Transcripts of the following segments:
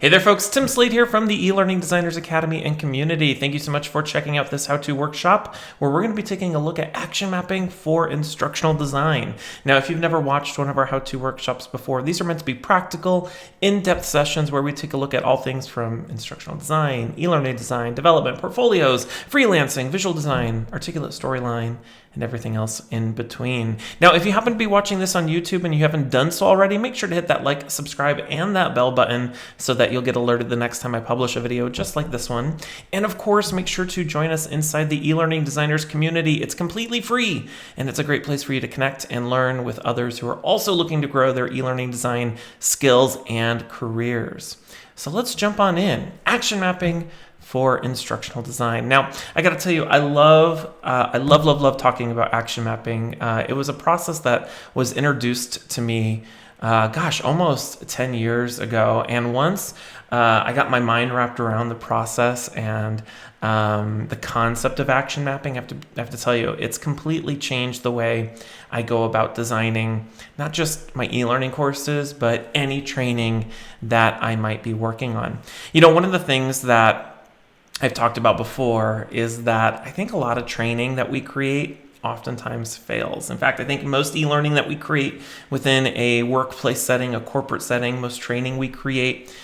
Hey there folks, Tim Slade here from the eLearning Designers Academy and community. Thank you so much for checking out this how-to workshop where we're going to be taking a look at action mapping for instructional design. Now, if you've never watched one of our how-to workshops before, these are meant to be practical, in-depth sessions where we take a look at all things from instructional design, e-learning design, development, portfolios, freelancing, visual design, articulate storyline, and everything else in between. Now, if you happen to be watching this on YouTube and you haven't done so already, make sure to hit that like, subscribe, and that bell button so that you'll get alerted the next time I publish a video just like this one. And of course, make sure to join us inside the eLearning Designers community. It's completely free, and it's a great place for you to connect and learn with others who are also looking to grow their e-learning design skills and careers. So let's jump on in. Action mapping for instructional design. Now, I got to tell you, I love talking about action mapping. It was a process that was introduced to me, almost 10 years ago. And once I got my mind wrapped around the process and the concept of action mapping, I have to tell you, it's completely changed the way I go about designing not just my e-learning courses, but any training that I might be working on. You know, one of the things that I've talked about before is that I think a lot of training that we create oftentimes fails. In fact, I think most e-learning that we create within a workplace setting, a corporate setting, most training we create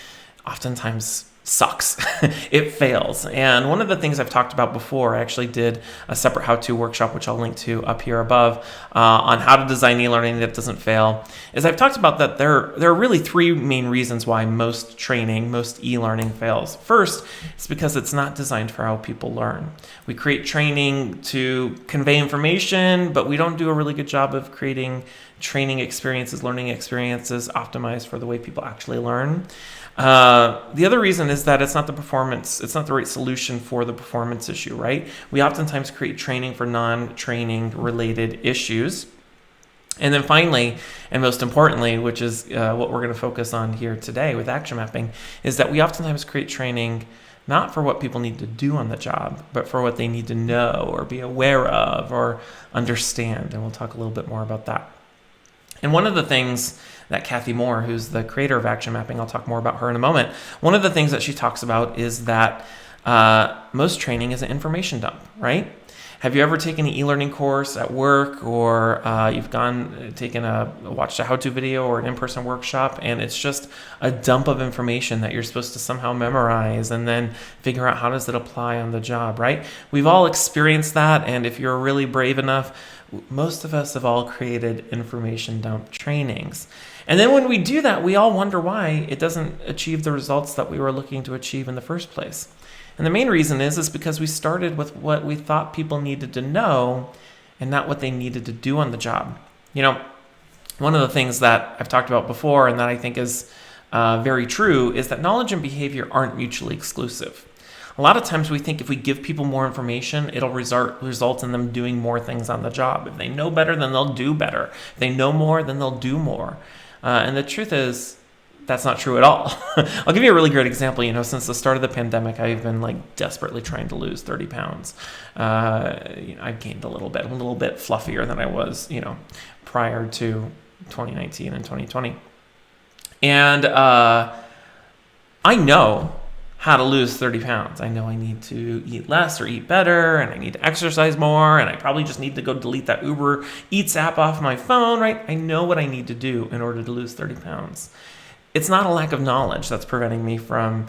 oftentimes sucks. It fails. And one of the things I've talked about before, I actually did a separate how-to workshop, which I'll link to up here above, on how to design e-learning that doesn't fail, is I've talked about that there are really three main reasons why most training, most e-learning fails. First, it's because it's not designed for how people learn. We create training to convey information, but we don't do a really good job of creating training experiences, learning experiences optimized for the way people actually learn. The other reason is that it's not the right solution for the performance issue, right? We oftentimes create training for non-training related issues. And then finally, and most importantly, which is what we're going to focus on here today with action mapping, is that we oftentimes create training not for what people need to do on the job, but for what they need to know or be aware of or understand. And we'll talk a little bit more about that. And one of the things that Cathy Moore, who's the creator of action mapping, I'll talk more about her in a moment, one of the things that she talks about is that most training is an information dump, right? Have you ever taken an e-learning course at work, or you've watched a how-to video or an in-person workshop, and it's just a dump of information that you're supposed to somehow memorize and then figure out how does it apply on the job, right? We've all experienced that, and if you're really brave enough, most of us have all created information dump trainings. And then when we do that, we all wonder why it doesn't achieve the results that we were looking to achieve in the first place. And the main reason is because we started with what we thought people needed to know and not what they needed to do on the job. You know, one of the things that I've talked about before and that I think is very true is that knowledge and behavior aren't mutually exclusive. A lot of times we think if we give people more information, it'll result in them doing more things on the job. If they know better, then they'll do better. If they know more, then they'll do more. And the truth is, that's not true at all. I'll give you a really great example. You know, since the start of the pandemic, I've been desperately trying to lose 30 pounds. I've gained a little bit fluffier than I was, prior to 2019 and 2020. And I know how to lose 30 pounds. I know I need to eat less or eat better, and I need to exercise more, and I probably just need to go delete that Uber Eats app off my phone, right? I know what I need to do in order to lose 30 pounds. It's not a lack of knowledge that's preventing me from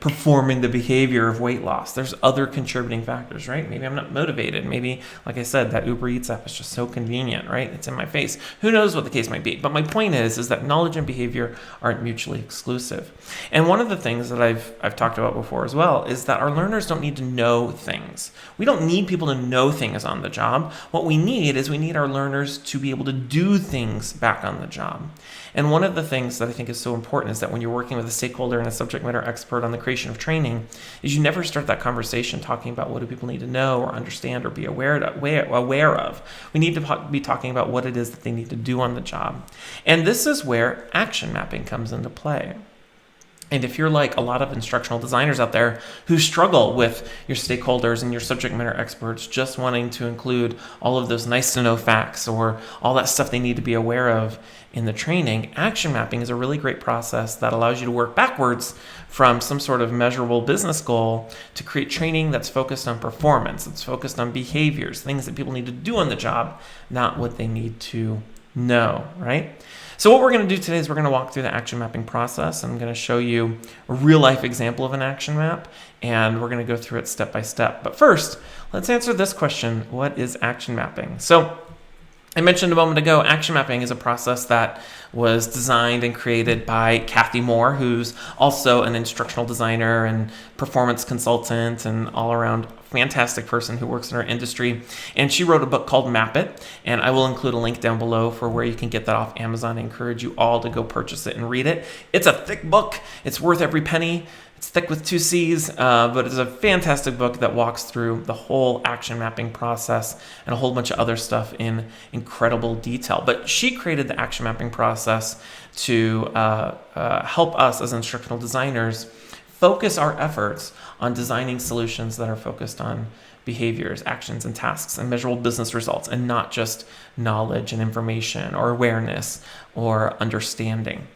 performing the behavior of weight loss. There's other contributing factors, right? Maybe I'm not motivated. Maybe, like I said, that Uber Eats app is just so convenient, right? It's in my face. Who knows what the case might be? But my point is that knowledge and behavior aren't mutually exclusive. And one of the things that I've talked about before as well is that our learners don't need to know things. We don't need people to know things on the job. What we need our learners to be able to do things back on the job. And one of the things that I think is so important is that when you're working with a stakeholder and a subject matter expert on the creation of training, is you never start that conversation talking about what do people need to know or understand or be aware of. We need to be talking about what it is that they need to do on the job. And this is where action mapping comes into play. And if you're like a lot of instructional designers out there who struggle with your stakeholders and your subject matter experts just wanting to include all of those nice to know facts or all that stuff they need to be aware of in the training, action mapping is a really great process that allows you to work backwards from some sort of measurable business goal to create training that's focused on performance, that's focused on behaviors, things that people need to do on the job, not what they need to know, right? So what we're going to do today is we're going to walk through the action mapping process. I'm going to show you a real life example of an action map, and we're going to go through it step by step. But first, let's answer this question: what is action mapping? So I mentioned a moment ago, action mapping is a process that was designed and created by Cathy Moore, who's also an instructional designer and performance consultant and all-around fantastic person who works in our industry. And she wrote a book called Map It, and I will include a link down below for where you can get that off Amazon. I encourage you all to go purchase it and read it. It's a thick book. It's worth every penny. It's thick with 2 C's, but it's a fantastic book that walks through the whole action mapping process and a whole bunch of other stuff in incredible detail. But she created the action mapping process to help us as instructional designers focus our efforts on designing solutions that are focused on behaviors, actions, and tasks, and measurable business results, and not just knowledge and information or awareness or understanding.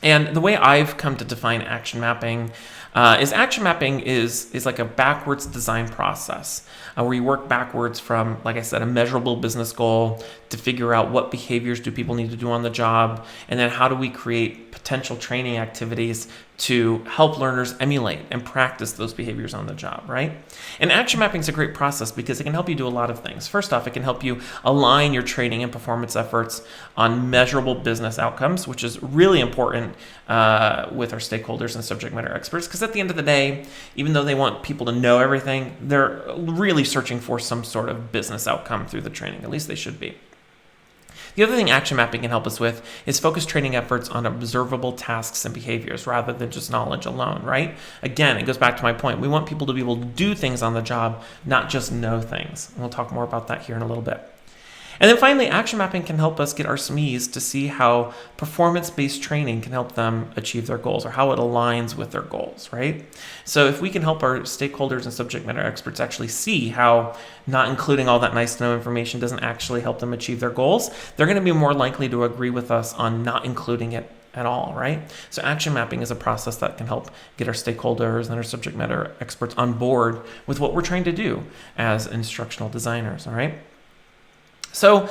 And the way I've come to define action mapping is action mapping is like a backwards design process where you work backwards from, like I said, a measurable business goal to figure out what behaviors do people need to do on the job, and then how do we create potential training activities to help learners emulate and practice those behaviors on the job, right? And action mapping is a great process because it can help you do a lot of things. First off, it can help you align your training and performance efforts on measurable business outcomes, which is really important with our stakeholders and subject matter experts, because at the end of the day, even though they want people to know everything, they're really searching for some sort of business outcome through the training. At least they should be. The other thing action mapping can help us with is focus training efforts on observable tasks and behaviors rather than just knowledge alone, right? Again, it goes back to my point. We want people to be able to do things on the job, not just know things. And we'll talk more about that here in a little bit. And then finally, action mapping can help us get our SMEs to see how performance-based training can help them achieve their goals or how it aligns with their goals, right? So if we can help our stakeholders and subject matter experts actually see how not including all that nice to know information doesn't actually help them achieve their goals, they're going to be more likely to agree with us on not including it at all, right? So action mapping is a process that can help get our stakeholders and our subject matter experts on board with what we're trying to do as instructional designers, all right? So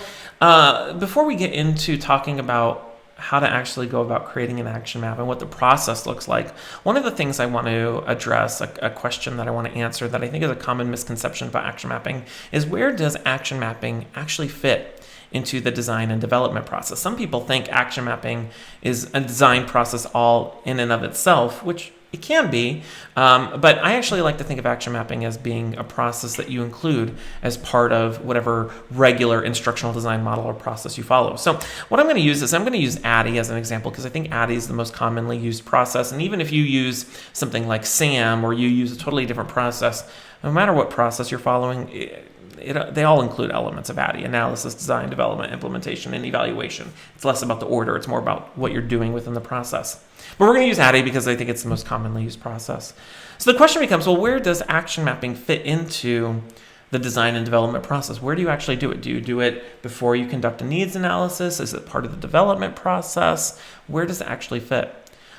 before we get into talking about how to actually go about creating an action map and what the process looks like, one of the things I want to address, a question that I want to answer that I think is a common misconception about action mapping, is where does action mapping actually fit into the design and development process? Some people think action mapping is a design process all in and of itself, which it can be, but I actually like to think of action mapping as being a process that you include as part of whatever regular instructional design model or process you follow. So what I'm going to use is I'm going to use ADDIE as an example because I think ADDIE is the most commonly used process. And even if you use something like SAM or you use a totally different process, no matter what process you're following, they all include elements of ADDIE: analysis, design, development, implementation, and evaluation. It's less about the order. It's more about what you're doing within the process. But we're going to use ADDIE because I think it's the most commonly used process. So the question becomes, well, where does action mapping fit into the design and development process? Where do you actually do it? Do you do it before you conduct a needs analysis? Is it part of the development process? Where does it actually fit?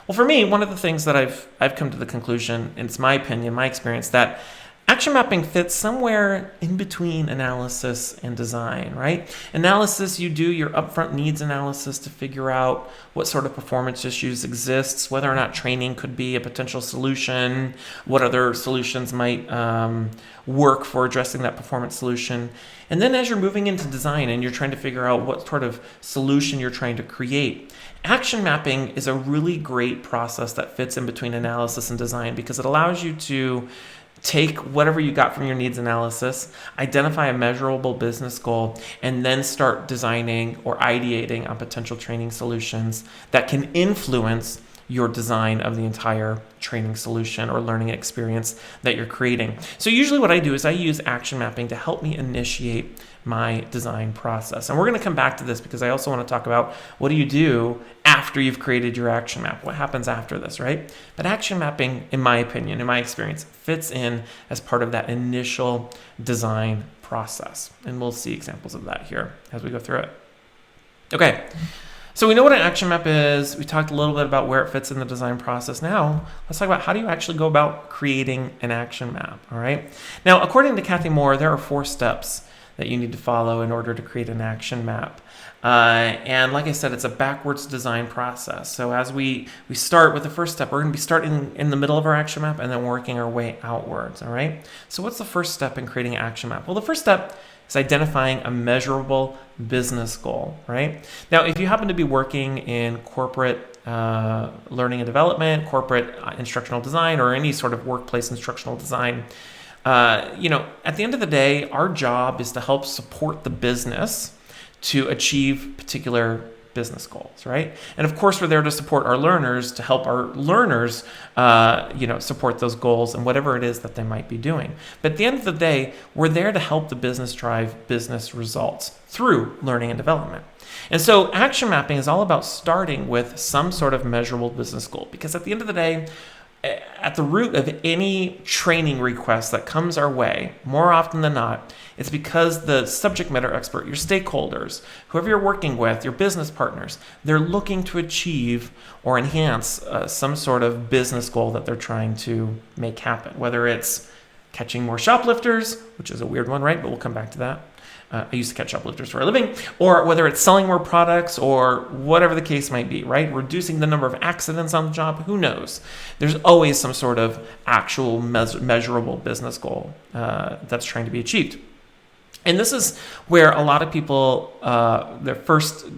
Well, for me, one of the things that I've come to the conclusion, and it's my opinion, my experience, that action mapping fits somewhere in between analysis and design, right? Analysis, you do your upfront needs analysis to figure out what sort of performance issues exists, whether or not training could be a potential solution, what other solutions might work for addressing that performance solution. And then as you're moving into design and you're trying to figure out what sort of solution you're trying to create, action mapping is a really great process that fits in between analysis and design because it allows you to take whatever you got from your needs analysis, identify a measurable business goal, and then start designing or ideating on potential training solutions that can influence your design of the entire training solution or learning experience that you're creating. So usually what I do is I use action mapping to help me initiate my design process. And we're going to come back to this because I also want to talk about what do you do after you've created your action map? What happens after this, right? But action mapping, in my opinion, in my experience, fits in as part of that initial design process. And we'll see examples of that here as we go through it. Okay. So we know what an action map is. We talked a little bit about where it fits in the design process. Now, let's talk about how do you actually go about creating an action map, all right? Now, according to Cathy Moore, there are 4 steps that you need to follow in order to create an action map. And like I said, it's a backwards design process. So as we start with the first step, we're going to be starting in the middle of our action map and then working our way outwards, all right? So what's the first step in creating an action map? Well, the first step is identifying a measurable business goal, right? Now, if you happen to be working in corporate learning and development, corporate instructional design, or any sort of workplace instructional design, at the end of the day, our job is to help support the business to achieve particular business goals, right? And of course, we're there to support our learners, to help our learners, support those goals and whatever it is that they might be doing. But at the end of the day, we're there to help the business drive business results through learning and development. And so action mapping is all about starting with some sort of measurable business goal, because at the end of the day, at the root of any training request that comes our way, more often than not, it's because the subject matter expert, your stakeholders, whoever you're working with, your business partners, they're looking to achieve or enhance some sort of business goal that they're trying to make happen, whether it's catching more shoplifters, which is a weird one, right? But we'll come back to that. I used to catch shoplifters for a living, or whether it's selling more products or whatever the case might be, right? Reducing the number of accidents on the job, who knows? There's always some sort of actual measurable business goal that's trying to be achieved. And this is where a lot of people, their first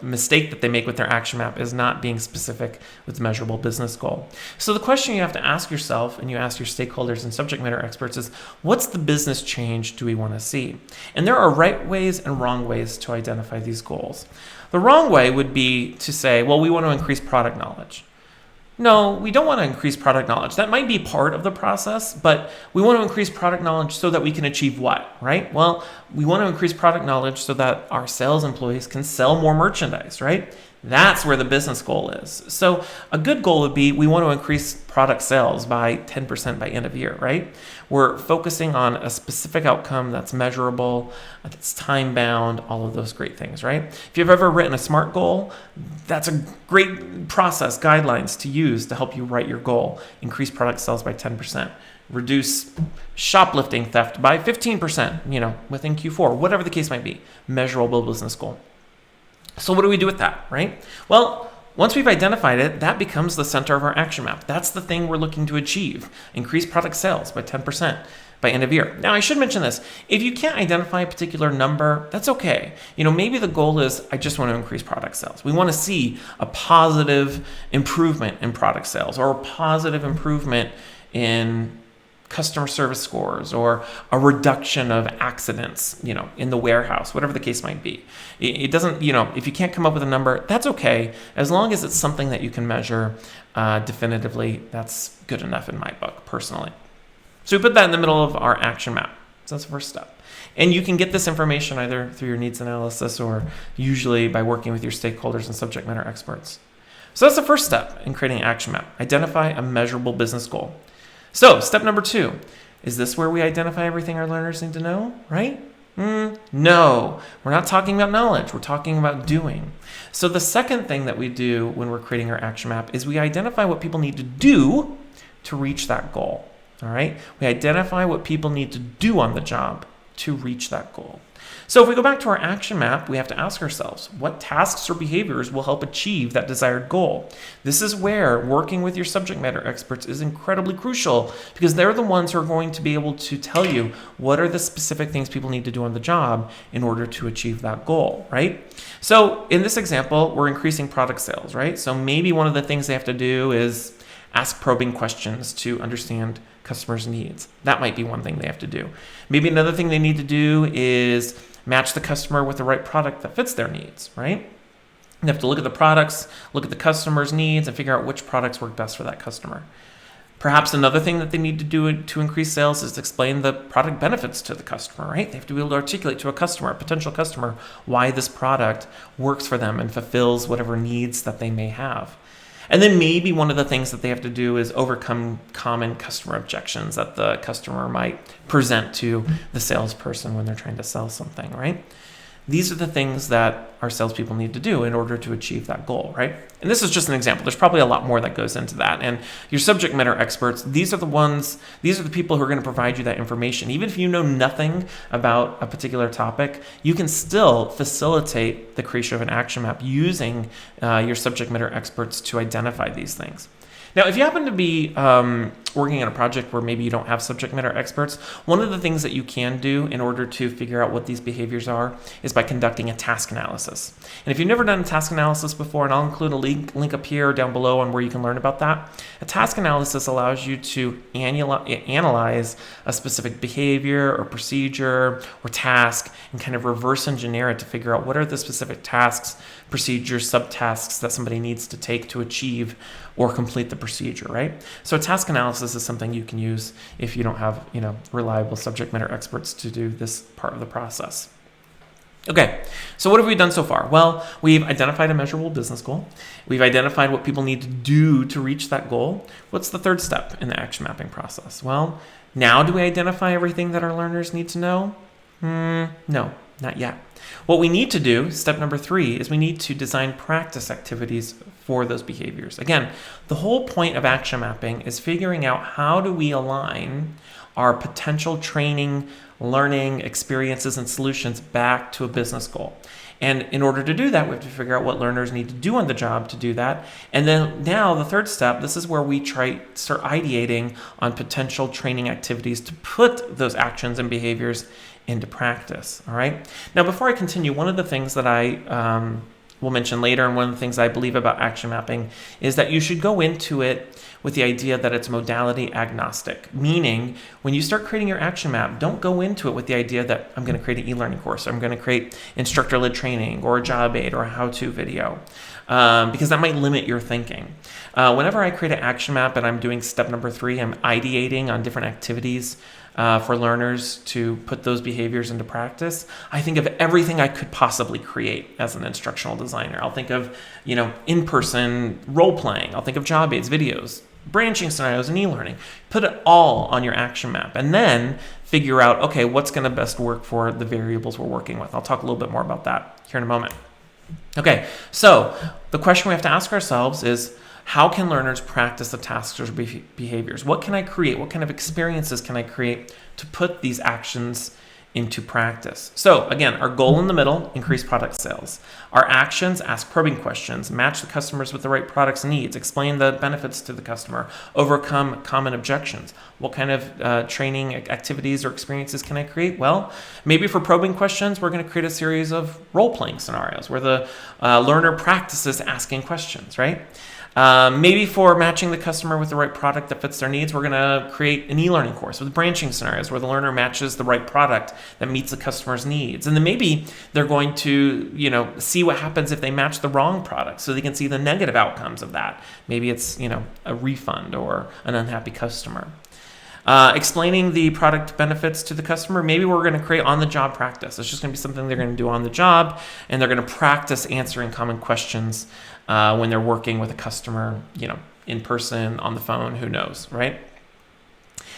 mistake that they make with their action map is not being specific with the measurable business goal. So the question you have to ask yourself, and you ask your stakeholders and subject matter experts, is what's the business change do we want to see? And there are right ways and wrong ways to identify these goals. The wrong way would be to say, well, we want to increase product knowledge. No, we don't want to increase product knowledge. That might be part of the process, but we want to increase product knowledge so that we can achieve what, right? Well, we want to increase product knowledge so that our sales employees can sell more merchandise, right? That's where the business goal is. So a good goal would be we want to increase product sales by 10% by end of year, right? We're focusing on a specific outcome that's measurable, that's time-bound, all of those great things, right? If you've ever written a SMART goal, that's a great process, guidelines to use to help you write your goal. Increase product sales by 10%. Reduce shoplifting theft by 15%, within Q4, whatever the case might be. Measurable business goal. So what do we do with that, right? Well, once we've identified it, that becomes the center of our action map. That's the thing we're looking to achieve. Increase product sales by 10% by end of year. Now, I should mention this. If you can't identify a particular number, that's okay. Maybe the goal is I just want to increase product sales. We want to see a positive improvement in product sales or a positive improvement in customer service scores or a reduction of accidents, in the warehouse, whatever the case might be. It doesn't, if you can't come up with a number, that's okay. As long as it's something that you can measure definitively, that's good enough in my book, personally. So we put that in the middle of our action map. So that's the first step. And you can get this information either through your needs analysis or usually by working with your stakeholders and subject matter experts. So that's the first step in creating an action map. Identify a measurable business goal. So step number 2, is this where we identify everything our learners need to know, right? No, we're not talking about knowledge. We're talking about doing. So the second thing that we do when we're creating our action map is we identify what people need to do to reach that goal, all right? We identify what people need to do on the job to reach that goal. So if we go back to our action map, we have to ask ourselves, what tasks or behaviors will help achieve that desired goal? This is where working with your subject matter experts is incredibly crucial because they're the ones who are going to be able to tell you what are the specific things people need to do on the job in order to achieve that goal, right? So in this example, we're increasing product sales, right? So maybe one of the things they have to do is ask probing questions to understand customers' needs. That might be one thing they have to do. Maybe another thing they need to do is match the customer with the right product that fits their needs, right? You have to look at the products, look at the customer's needs, and figure out which products work best for that customer. Perhaps another thing that they need to do to increase sales is explain the product benefits to the customer, right? They have to be able to articulate to a customer, a potential customer, why this product works for them and fulfills whatever needs that they may have. And then maybe one of the things that they have to do is overcome common customer objections that the customer might present to the salesperson when they're trying to sell something, right? These are the things that our salespeople need to do in order to achieve that goal, right? And this is just an example. There's probably a lot more that goes into that. And your subject matter experts, these are the people who are going to provide you that information. Even if you know nothing about a particular topic, you can still facilitate the creation of an action map using your subject matter experts to identify these things. Now, if you happen to be working on a project where maybe you don't have subject matter experts, one of the things that you can do in order to figure out what these behaviors are is by conducting a task analysis. And if you've never done a task analysis before, and I'll include a link up here or down below on where you can learn about that, a task analysis allows you to analyze a specific behavior or procedure or task and kind of reverse engineer it to figure out what are the specific tasks, procedures, subtasks that somebody needs to take to achieve or complete the procedure, right? So a task analysis is something you can use if you don't have, reliable subject matter experts to do this part of the process. Okay, so what have we done so far? Well, we've identified a measurable business goal. We've identified what people need to do to reach that goal. What's the third step in the action mapping process? Well, now do we identify everything that our learners need to know? No, not yet. What we need to do, step number 3, is we need to design practice activities for those behaviors. Again, the whole point of action mapping is figuring out how do we align our potential training, learning, experiences, and solutions back to a business goal. And in order to do that, we have to figure out what learners need to do on the job to do that. And then now the third step, this is where we start ideating on potential training activities to put those actions and behaviors into practice. All right. Now, before I continue, one of the things that I will mention later, and one of the things I believe about action mapping is that you should go into it with the idea that it's modality agnostic, meaning when you start creating your action map, don't go into it with the idea that I'm going to create an e-learning course, or I'm going to create instructor-led training, or a job aid, or a how-to video, because that might limit your thinking. Whenever I create an action map and I'm doing step number 3, I'm ideating on different activities for learners to put those behaviors into practice. I think of everything I could possibly create as an instructional designer. I'll think of, in-person role-playing. I'll think of job aids, videos, branching scenarios, and e-learning. Put it all on your action map and then figure out, okay, what's going to best work for the variables we're working with. I'll talk a little bit more about that here in a moment. Okay, so the question we have to ask ourselves is, how can learners practice the tasks or behaviors? What can I create? What kind of experiences can I create to put these actions into practice? So again, our goal in the middle, increase product sales. Our actions, ask probing questions, match the customers with the right products and needs, explain the benefits to the customer, overcome common objections. What kind of training activities or experiences can I create? Well, maybe for probing questions, we're going to create a series of role-playing scenarios where the learner practices asking questions, right? Maybe for matching the customer with the right product that fits their needs, we're going to create an e-learning course with branching scenarios where the learner matches the right product that meets the customer's needs. And then maybe they're going to, see what happens if they match the wrong product so they can see the negative outcomes of that. Maybe it's, a refund or an unhappy customer. Explaining the product benefits to the customer, maybe we're going to create on-the-job practice. It's just going to be something they're going to do on the job, and they're going to practice answering common questions when they're working with a customer, in person, on the phone, who knows, right?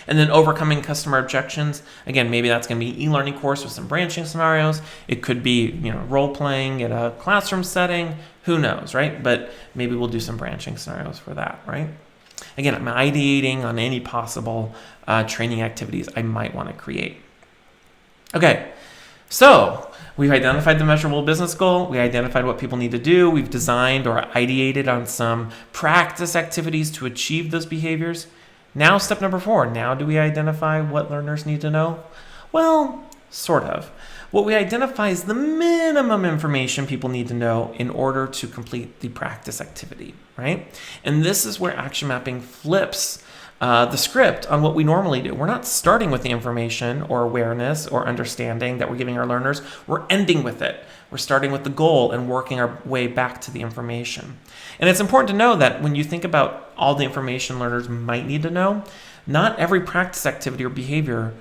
And then overcoming customer objections. Again, maybe that's going to be an e-learning course with some branching scenarios. It could be, role-playing in a classroom setting. Who knows, right? But maybe we'll do some branching scenarios for that, right? Again, I'm ideating on any possible training activities I might want to create. Okay, so we've identified the measurable business goal. We identified what people need to do. We've designed or ideated on some practice activities to achieve those behaviors. Now, step number 4. Now, do we identify what learners need to know? Well, sort of. What we identify is the minimum information people need to know in order to complete the practice activity, right? And this is where action mapping flips the script on what we normally do. We're not starting with the information or awareness or understanding that we're giving our learners. We're ending with it. We're starting with the goal and working our way back to the information. And it's important to know that when you think about all the information learners might need to know, not every practice activity or behavior,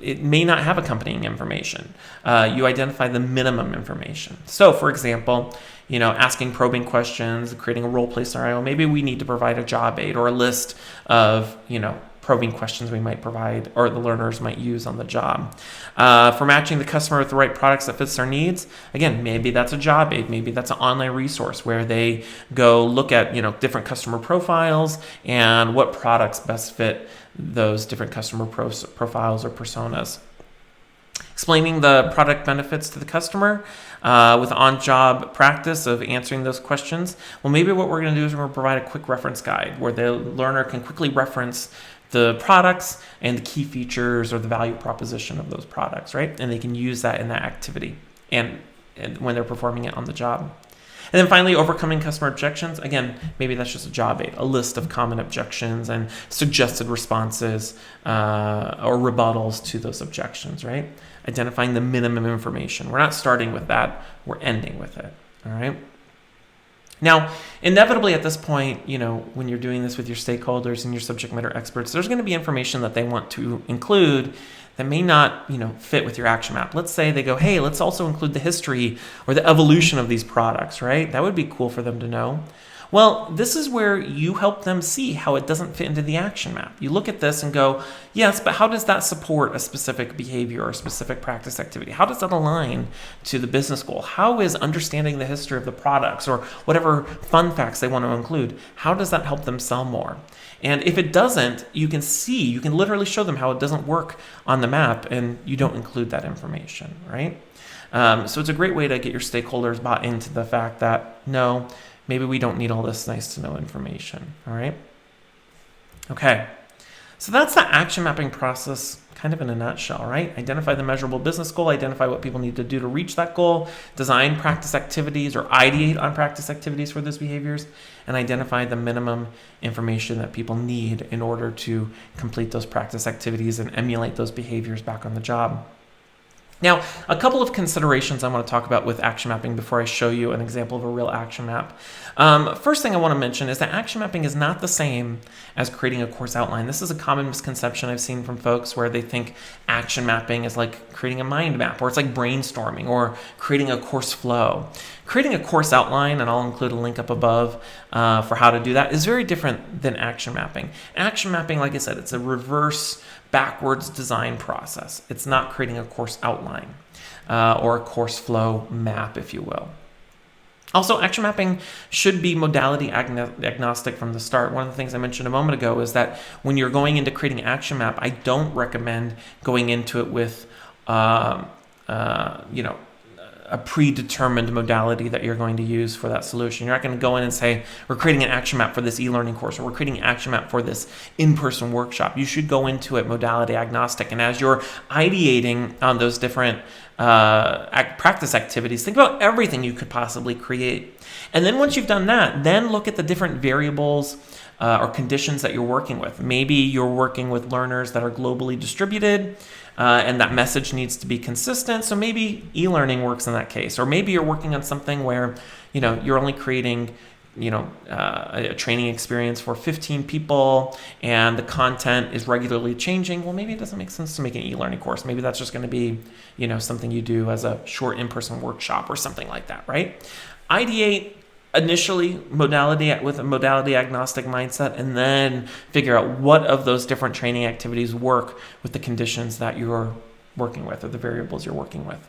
it may not have accompanying information. You identify the minimum information. So, for example, asking probing questions, creating a role play scenario, maybe we need to provide a job aid or a list of, probing questions we might provide or the learners might use on the job. For matching the customer with the right products that fits their needs, again, maybe that's a job aid, maybe that's an online resource where they go look at, different customer profiles and what products best fit those different customer profiles or personas. Explaining the product benefits to the customer with on-job practice of answering those questions. Well, maybe what we're going to do is we're going to provide a quick reference guide where the learner can quickly reference the products and the key features or the value proposition of those products, right? And they can use that in that activity and when they're performing it on the job. And then finally, overcoming customer objections. Again, maybe that's just a job aid, a list of common objections and suggested responses or rebuttals to those objections, right? Identifying the minimum information. We're not starting with that, we're ending with it, all right? Now, inevitably at this point, when you're doing this with your stakeholders and your subject matter experts, there's going to be information that they want to include that may not, fit with your action map. Let's say they go, hey, let's also include the history or the evolution of these products, right? That would be cool for them to know. Well, this is where you help them see how it doesn't fit into the action map. You look at this and go, yes, but how does that support a specific behavior or a specific practice activity? How does that align to the business goal? How is understanding the history of the products or whatever fun facts they want to include, how does that help them sell more? And if it doesn't, you can literally show them how it doesn't work on the map and you don't include that information, right? So it's a great way to get your stakeholders bought into the fact that, no, maybe we don't need all this nice to know information, all right? Okay, so that's the action mapping process kind of in a nutshell, right? Identify the measurable business goal, identify what people need to do to reach that goal, design practice activities or ideate on practice activities for those behaviors, and identify the minimum information that people need in order to complete those practice activities and emulate those behaviors back on the job. Now, a couple of considerations I want to talk about with action mapping before I show you an example of a real action map. First thing I want to mention is that action mapping is not the same as creating a course outline. This is a common misconception I've seen from folks where they think action mapping is like creating a mind map, or it's like brainstorming or creating a course flow. Creating a course outline, and I'll include a link up above for how to do that, is very different than action mapping. Action mapping, like I said, it's a reverse backwards design process. It's not creating a course outline or a course flow map, if you will. Also, action mapping should be modality agnostic from the start. One of the things I mentioned a moment ago is that when you're going into creating action map, I don't recommend going into it with a predetermined modality that you're going to use for that solution. You're not going to go in and say, we're creating an action map for this e-learning course, or we're creating an action map for this in-person workshop. You should go into it modality agnostic. And as you're ideating on those different practice activities, think about everything you could possibly create. And then once you've done that, then look at the different variables or conditions that you're working with. Maybe you're working with learners that are globally distributed, and that message needs to be consistent. So maybe e-learning works in that case. Or maybe you're working on something where, you're only creating, a training experience for 15 people and the content is regularly changing. Well, maybe it doesn't make sense to make an e-learning course. Maybe that's just going to be, something you do as a short in-person workshop or something like that, right? Ideate initially with a modality agnostic mindset, and then figure out what of those different training activities work with the conditions that you're working with or the variables you're working with.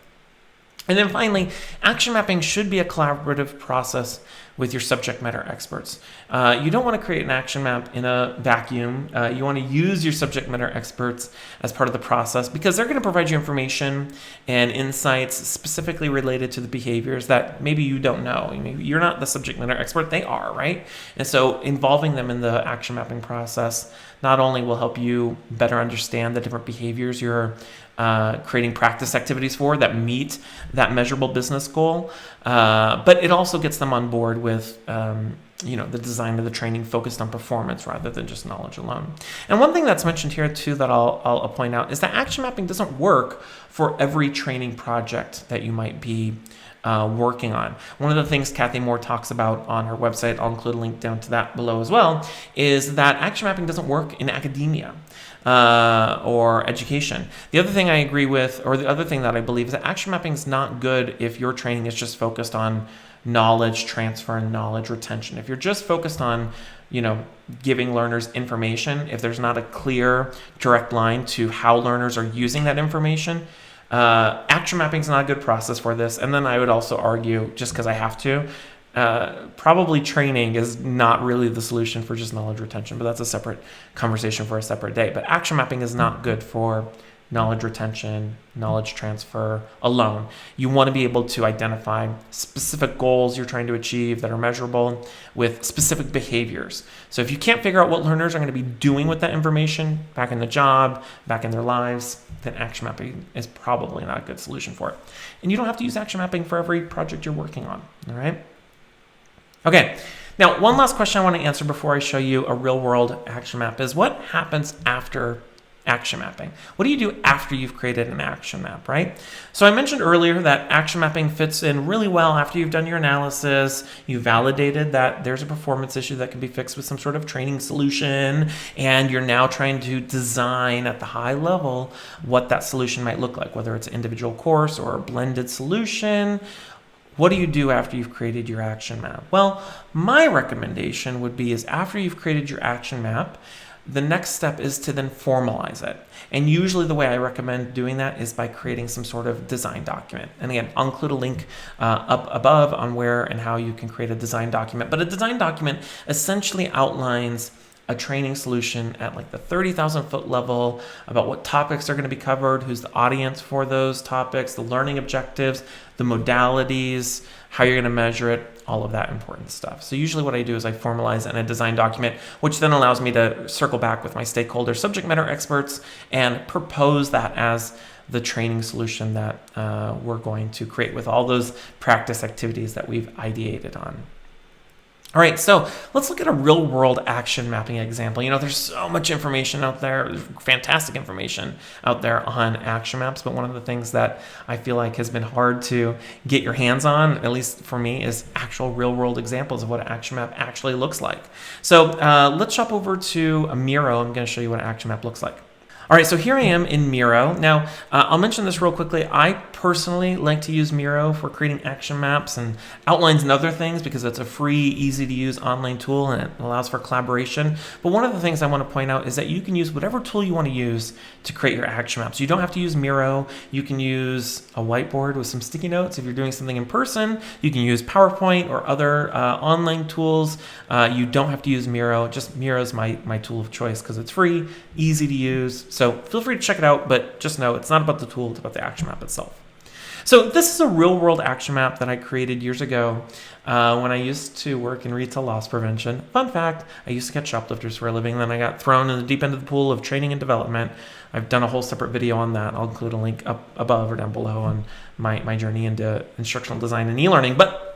And then finally, action mapping should be a collaborative process with your subject matter experts. You don't want to create an action map in a vacuum. You want to use your subject matter experts as part of the process because they're going to provide you information and insights specifically related to the behaviors that maybe you don't know. Maybe you're not the subject matter expert, they are, right? And so involving them in the action mapping process not only will help you better understand the different behaviors you're creating practice activities for that meet that measurable business goal, but it also gets them on board with the design of the training focused on performance rather than just knowledge alone. And one thing that's mentioned here too that I'll point out is that action mapping doesn't work for every training project that you might be working on. One of the things Cathy Moore talks about on her website, I'll include a link down to that below as well, is that action mapping doesn't work in academia or education. The other thing I agree with, or the other thing that I believe, is that action mapping is not good if your training is just focused on knowledge transfer and knowledge retention. If you're just focused on, giving learners information, if there's not a clear, direct line to how learners are using that information, action mapping is not a good process for this. And then I would also argue, just because I have to, probably training is not really the solution for just knowledge retention, but that's a separate conversation for a separate day. But action mapping is not good for knowledge retention, knowledge transfer alone. You want to be able to identify specific goals you're trying to achieve that are measurable with specific behaviors. So if you can't figure out what learners are going to be doing with that information back in the job, back in their lives, then action mapping is probably not a good solution for it. And you don't have to use action mapping for every project you're working on, all right? Okay, now one last question I want to answer before I show you a real-world action map is what happens after action mapping? What do you do after you've created an action map, right? So I mentioned earlier that action mapping fits in really well after you've done your analysis, you validated that there's a performance issue that can be fixed with some sort of training solution, and you're now trying to design at the high level what that solution might look like, whether it's an individual course or a blended solution. What do you do after you've created your action map? Well, my recommendation would be is after you've created your action map, the next step is to then formalize it. And usually the way I recommend doing that is by creating some sort of design document. And again, I'll include a link up above on where and how you can create a design document. But a design document essentially outlines a training solution at like the 30,000 foot level about what topics are going to be covered, who's the audience for those topics, the learning objectives, the modalities, how you're going to measure it, all of that important stuff. So usually what I do is I formalize it in a design document, which then allows me to circle back with my stakeholders, subject matter experts, and propose that as the training solution that we're going to create with all those practice activities that we've ideated on. All right, so let's look at a real-world action mapping example. There's so much information out there, fantastic information out there on action maps, but one of the things that I feel like has been hard to get your hands on, at least for me, is actual real-world examples of what an action map actually looks like. So let's jump over to Miro. I'm going to show you what an action map looks like. All right, so here I am in Miro. Now, I'll mention this real quickly. I personally like to use Miro for creating action maps and outlines and other things because it's a free, easy-to-use online tool and it allows for collaboration. But one of the things I want to point out is that you can use whatever tool you want to use to create your action maps. You don't have to use Miro. You can use a whiteboard with some sticky notes if you're doing something in person. You can use PowerPoint or other online tools. You don't have to use Miro. Just Miro is my tool of choice because it's free, easy to use. So feel free to check it out, but just know it's not about the tool, it's about the action map itself. So this is a real-world action map that I created years ago when I used to work in retail loss prevention. Fun fact, I used to catch shoplifters for a living, then I got thrown in the deep end of the pool of training and development. I've done a whole separate video on that. I'll include a link up above or down below on my journey into instructional design and e-learning. But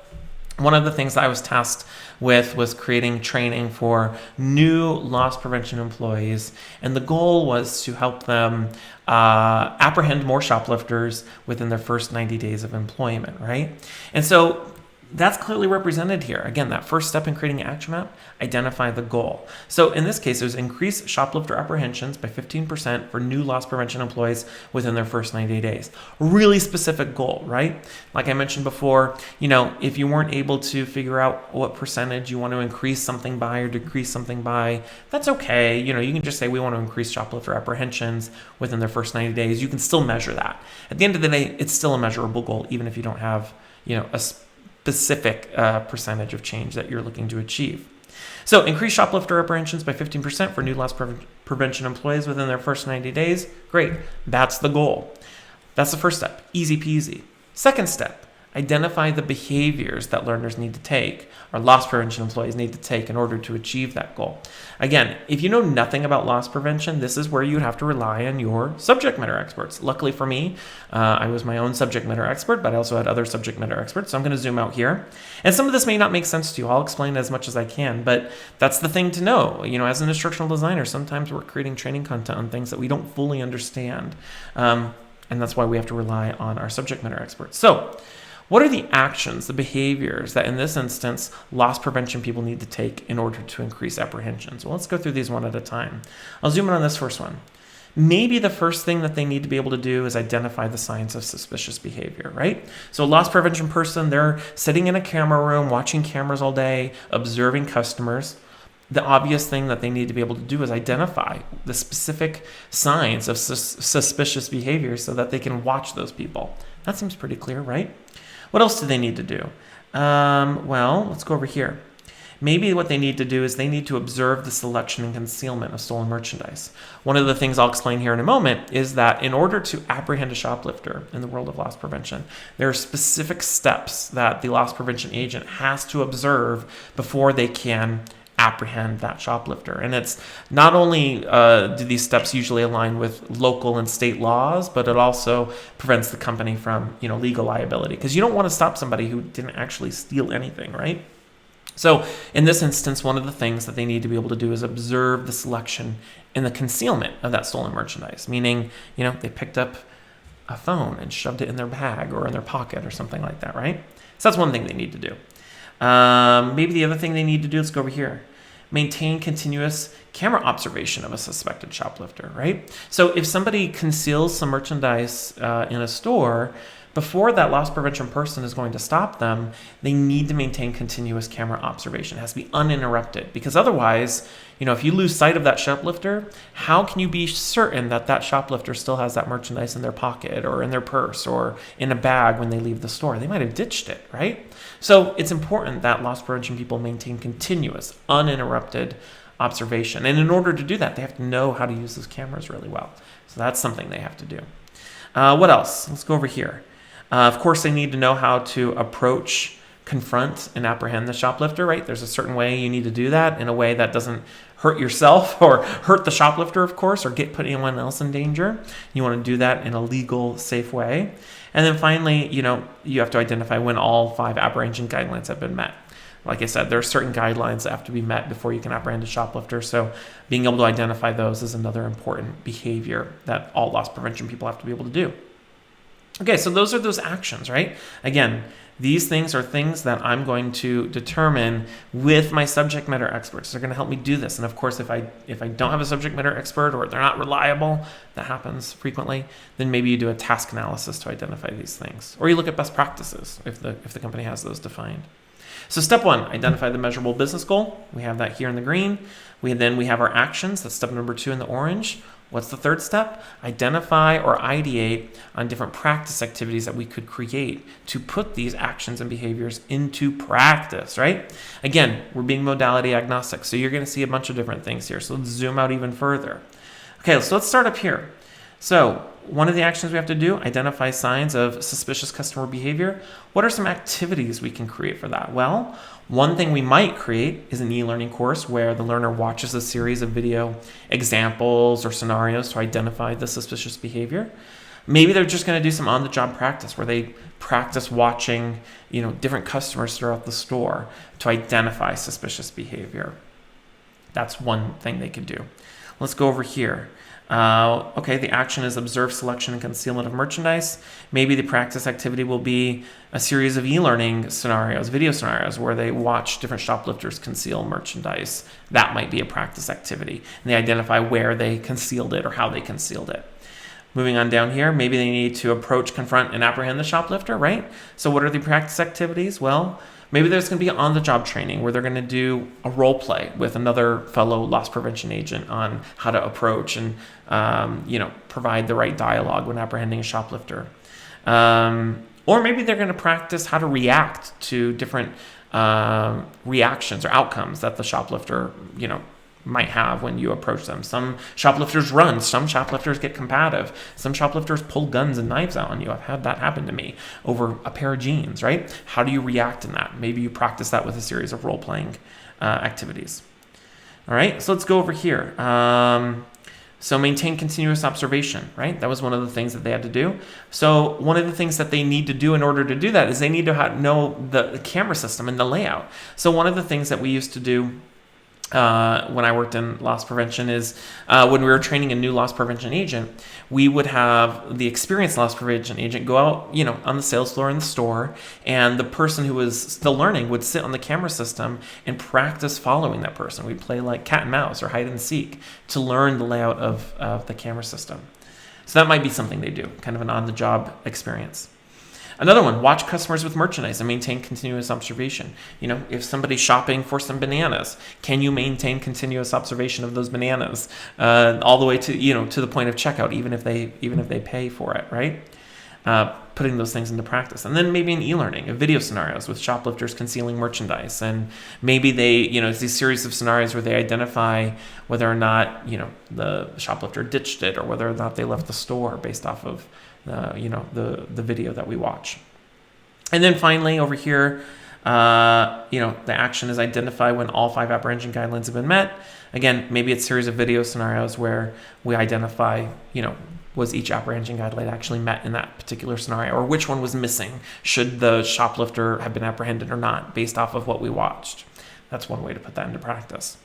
one of the things that I was tasked with was creating training for new loss prevention employees, and the goal was to help them apprehend more shoplifters within their first 90 days of employment, right? And so that's clearly represented here. Again, that first step in creating an action map, identify the goal. So in this case, it was increase shoplifter apprehensions by 15% for new loss prevention employees within their first 90 days. Really specific goal, right? Like I mentioned before, if you weren't able to figure out what percentage you want to increase something by or decrease something by, that's okay. You can just say we want to increase shoplifter apprehensions within their first 90 days. You can still measure that. At the end of the day, it's still a measurable goal, even if you don't have, a specific percentage of change that you're looking to achieve. So increase shoplifter apprehensions by 15% for new loss prevention employees within their first 90 days. Great. That's the goal. That's the first step. Easy peasy. Second step, Identify the behaviors that learners need to take, or loss prevention employees need to take in order to achieve that goal. Again, if you know nothing about loss prevention, this is where you'd have to rely on your subject matter experts. Luckily for me, I was my own subject matter expert, but I also had other subject matter experts. So I'm going to zoom out here. And some of this may not make sense to you. I'll explain as much as I can, but that's the thing to know. As an instructional designer, sometimes we're creating training content on things that we don't fully understand. And that's why we have to rely on our subject matter experts. So what are the actions, the behaviors that in this instance, loss prevention people need to take in order to increase apprehensions? Well, let's go through these one at a time. I'll zoom in on this first one. Maybe the first thing that they need to be able to do is identify the signs of suspicious behavior, right? So a loss prevention person, they're sitting in a camera room, watching cameras all day, observing customers. The obvious thing that they need to be able to do is identify the specific signs of suspicious behavior so that they can watch those people. That seems pretty clear, right? What else do they need to do? Well, let's go over here. Maybe what they need to do is they need to observe the selection and concealment of stolen merchandise. One of the things I'll explain here in a moment is that in order to apprehend a shoplifter in the world of loss prevention, there are specific steps that the loss prevention agent has to observe before they can apprehend that shoplifter. And it's not only do these steps usually align with local and state laws, but it also prevents the company from legal liability, because you don't want to stop somebody who didn't actually steal anything, right? So in this instance, one of the things that they need to be able to do is observe the selection and the concealment of that stolen merchandise, meaning they picked up a phone and shoved it in their bag or in their pocket or something like that, right? So that's one thing they need to do. Maybe the other thing they need to do, let's go over here. Maintain continuous camera observation of a suspected shoplifter, right? So if somebody conceals some merchandise in a store, before that loss prevention person is going to stop them, they need to maintain continuous camera observation. It has to be uninterrupted, because otherwise, if you lose sight of that shoplifter, how can you be certain that that shoplifter still has that merchandise in their pocket or in their purse or in a bag when they leave the store? They might have ditched it, right? So it's important that loss prevention people maintain continuous, uninterrupted observation. And in order to do that, they have to know how to use those cameras really well. So that's something they have to do. What else? Let's go over here. Of course, they need to know how to approach, confront, and apprehend the shoplifter, right? There's a certain way you need to do that in a way that doesn't hurt yourself or hurt the shoplifter, of course, or put anyone else in danger. You want to do that in a legal, safe way. And then finally, you have to identify when all 5 apprehension guidelines have been met. Like I said, there are certain guidelines that have to be met before you can apprehend a shoplifter. So being able to identify those is another important behavior that all loss prevention people have to be able to do. Okay, so those are those actions, right? Again, these things are things that I'm going to determine with my subject matter experts. They're going to help me do this. And of course, if I don't have a subject matter expert, or they're not reliable, that happens frequently, then maybe you do a task analysis to identify these things. Or you look at best practices if the company has those defined. So step 1, identify the measurable business goal. We have that here in the green. Then we have our actions. That's step number 2 in the orange. What's the third step? Identify or ideate on different practice activities that we could create to put these actions and behaviors into practice, right? Again, we're being modality agnostic, so you're going to see a bunch of different things here. So let's zoom out even further. Okay, so let's start up here. So one of the actions we have to do, identify signs of suspicious customer behavior. What are some activities we can create for that? Well, one thing we might create is an e-learning course where the learner watches a series of video examples or scenarios to identify the suspicious behavior. Maybe they're just going to do some on-the-job practice where they practice watching, different customers throughout the store to identify suspicious behavior. That's one thing they could do. Let's go over here. Okay, the action is observe selection and concealment of merchandise. Maybe the practice activity will be a series of e-learning scenarios, video scenarios, where they watch different shoplifters conceal merchandise. That might be a practice activity. And they identify where they concealed it or how they concealed it. Moving on down here, maybe they need to approach, confront, and apprehend the shoplifter, right? So what are the practice activities? Well, maybe there's going to be on-the-job training where they're going to do a role play with another fellow loss prevention agent on how to approach and provide the right dialogue when apprehending a shoplifter. Or maybe they're going to practice how to react to different reactions or outcomes that the shoplifter might have when you approach them. Some shoplifters run, some shoplifters get combative, some shoplifters pull guns and knives out on you. I've had that happen to me over a pair of jeans, right? How do you react in that? Maybe you practice that with a series of role-playing activities. All right, so let's go over here. So maintain continuous observation, right? That was one of the things that they had to do. So one of the things that they need to do in order to do that is they need to know the camera system and the layout. So one of the things that we used to do when I worked in loss prevention is when we were training a new loss prevention agent, we would have the experienced loss prevention agent go out, on the sales floor in the store, and the person who was still learning would sit on the camera system and practice following that person. We'd play like cat and mouse or hide and seek to learn the layout of the camera system. So that might be something they do, kind of an on-the-job experience. Another one, watch customers with merchandise and maintain continuous observation. If somebody's shopping for some bananas, can you maintain continuous observation of those bananas all the way to, to the point of checkout, even if they pay for it, right? Putting those things into practice. And then maybe in e-learning, video scenarios with shoplifters concealing merchandise. And maybe they, it's these series of scenarios where they identify whether or not, the shoplifter ditched it or whether or not they left the store based off of the video that we watch. And then finally over here, the action is identify when all 5 apprehension guidelines have been met. Again, maybe it's a series of video scenarios where we identify, was each apprehension guideline actually met in that particular scenario, or which one was missing? Should the shoplifter have been apprehended or not based off of what we watched? That's one way to put that into practice.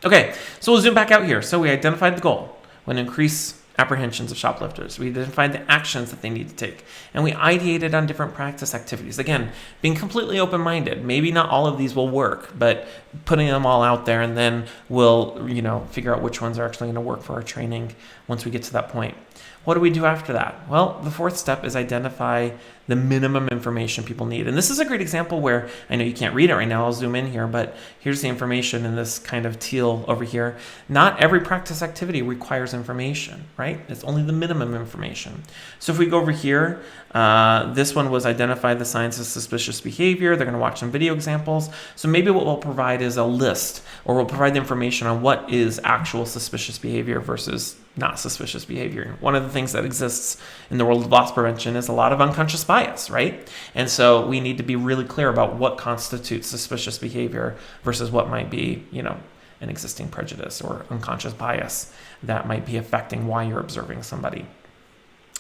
Okay, so we'll zoom back out here. So we identified the goal, when increase apprehensions of shoplifters. We identified the actions that they need to take, and we ideated on different practice activities. Again, being completely open-minded. Maybe not all of these will work, but putting them all out there, and then we'll, figure out which ones are actually going to work for our training once we get to that point. What do we do after that? Well, the 4th step is identify the minimum information people need. And this is a great example where, I know you can't read it right now, I'll zoom in here, but here's the information in this kind of teal over here. Not every practice activity requires information, right? It's only the minimum information. So if we go over here, this one was identify the signs of suspicious behavior. They're going to watch some video examples. So maybe what we'll provide is a list, or we'll provide the information on what is actual suspicious behavior versus not suspicious behavior. One of the things that exists in the world of loss prevention is a lot of unconscious bias, right? And so we need to be really clear about what constitutes suspicious behavior versus what might be, an existing prejudice or unconscious bias that might be affecting why you're observing somebody.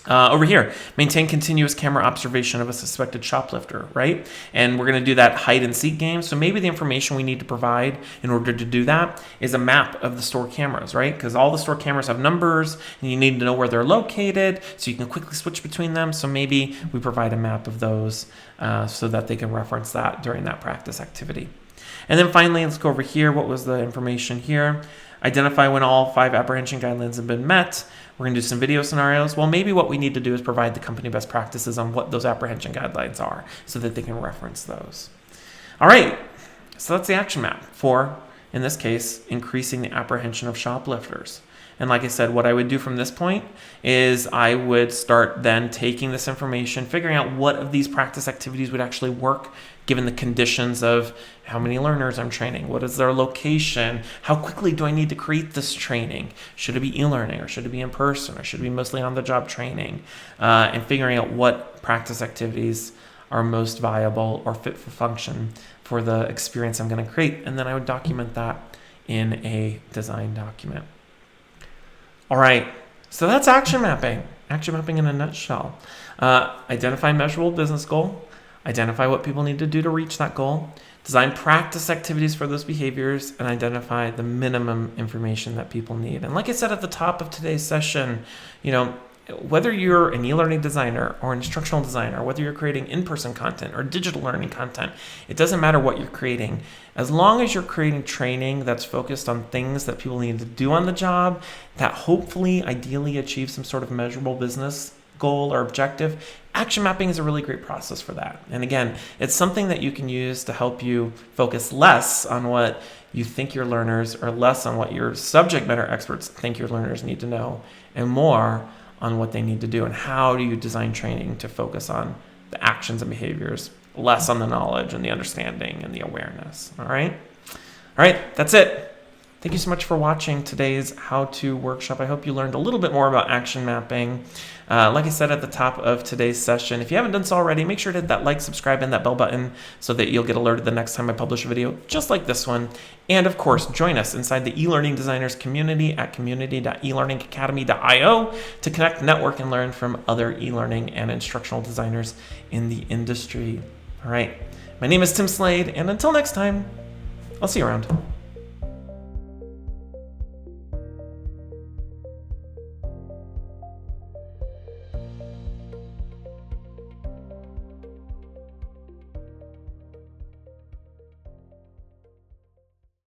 Over here, maintain continuous camera observation of a suspected shoplifter, right? And we're going to do that hide and seek game. So maybe the information we need to provide in order to do that is a map of the store cameras, right? Because all the store cameras have numbers and you need to know where they're located so you can quickly switch between them. So maybe we provide a map of those so that they can reference that during that practice activity. And then finally, let's go over here. What was the information here? Identify when all 5 apprehension guidelines have been met. We're going to do some video scenarios. Well, maybe what we need to do is provide the company best practices on what those apprehension guidelines are so that they can reference those. All right, so that's the action map for, in this case, increasing the apprehension of shoplifters. And like I said, what I would do from this point is I would start then taking this information, figuring out what of these practice activities would actually work given the conditions of how many learners I'm training, what is their location, how quickly do I need to create this training, should it be e-learning or should it be in person or should it be mostly on-the-job training, and figuring out what practice activities are most viable or fit for function for the experience I'm going to create. And then I would document that in a design document. All right, so that's action mapping. Action mapping in a nutshell. Identify measurable business goal. Identify what people need to do to reach that goal. Design practice activities for those behaviors and identify the minimum information that people need. And like I said at the top of today's session, whether you're an e-learning designer or an instructional designer, whether you're creating in-person content or digital learning content, it doesn't matter what you're creating. As long as you're creating training that's focused on things that people need to do on the job, that hopefully, ideally achieve some sort of measurable business goal or objective, action mapping is a really great process for that. And again, it's something that you can use to help you focus less on what you think your learners, or less on what your subject matter experts think your learners need to know, and more on what they need to do and how do you design training to focus on the actions and behaviors, less on the knowledge and the understanding and the awareness. All right, that's it. Thank you so much for watching today's how-to workshop. I hope you learned a little bit more about action mapping. Like I said at the top of today's session, if you haven't done so already, make sure to hit that like, subscribe, and that bell button so that you'll get alerted the next time I publish a video just like this one. And of course, join us inside the eLearning Designers community at community.elearningacademy.io to connect, network, and learn from other e-learning and instructional designers in the industry. All right, my name is Tim Slade, and until next time, I'll see you around.